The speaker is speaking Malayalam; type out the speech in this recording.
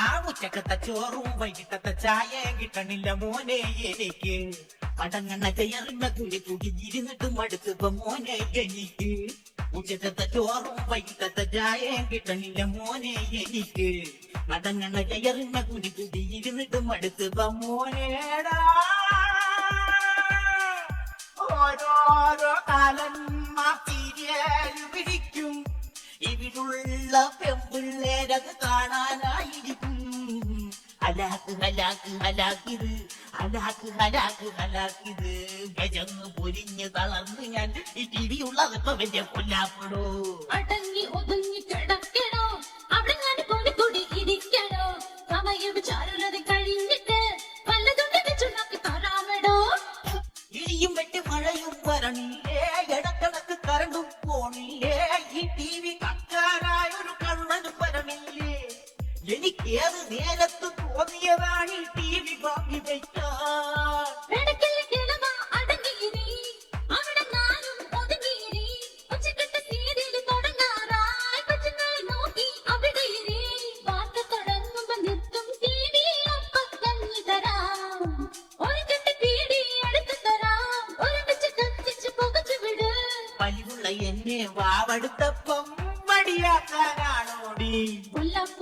ആ ഉച്ചക്കത്തെ ചോറും വൈകിട്ടത്തെ ചായ കിട്ടണില്ല മോനെ എനിക്ക്. പടങ്ങണ കയറിന കുടി കുടി ഇരുന്നിട്ടും അടുത്തപ്പോ മോനെ എനിക്ക്. ഉച്ചക്കത്തെ ചോറും വൈകിട്ടത്തെ ചായ കിട്ടണില്ല മോനെ എനിക്ക്. പടങ്ങണ കയറിന കുടി കുടി ഇരുന്നിട്ടും അടുത്തപ്പോ മോനേടാ. ഓരോരോ കാലം മാറ്റിയേല് പിടിക്കും. ഇവിടുള്ള പെമ്പിള്ളേരത് കാണാനായിരിക്കും. ഹലാക്ക് ഹലാക്ക് ഹലാക്കിത്, ഹലാക്ക് ഹലാക്ക് ഹലാക്കിത്. ഗജങ്ങ് പൊരിഞ്ഞ് തളർന്ന് ഞാൻ ഈ ടിവിയുള്ളതൊക്കെ വലിയ കൊല്ലാപ്പെടോ. അടങ്ങി ഒതുങ്ങി കിടക്കണോ, അവിടെ ഞാൻ കൂടി ഇരിക്കണോ. സമയം ചാരുലത് കഴിഞ്ഞിട്ട് വല്ലതുണ്ടെങ്കിൽ ചുണ്ണാക്കി തരാമടോ. ഇടിയും വെട്ടി മഴയും വരണില്ലേ, ഇടക്കിടക്ക് കരണ്ടും പോണില്ലേ. ഈ ടി വി കക്കാനായൊരു കണ്ണനും വരണില്ലേ. എനിക്കേത് നേരത്ത് തോന്നിയതാണ് ഈ ടി വി വാങ്ങി വയ്ക്കാൻ. ഇടയ്ക്കില്ല കിളവ അടങ്ങിയിരി, അവിടെ ഞാനും ഒതുങ്ങിയിരി. ഉച്ചക്കത്തെ സീരിയൽ തുടങ്ങാറായി, കൊച്ചുങ്ങൾ നോക്കി അവിടെ ഇരി. വാർത്ത തുടങ്ങുമ്പോ നിർത്തും TV, അപ്പം കഞ്ഞി തരാം. ഒരു കെട്ട് പീടി എടുത്ത് തരാം, ഒരുമിച്ച് കത്തിച്ച് പുകച്ചു വിട്. വലിവുള്ള എന്നെ വാവെടുത്തപ്പം മടിയാക്കാനാണോടി. മുല്ലപ്പൂ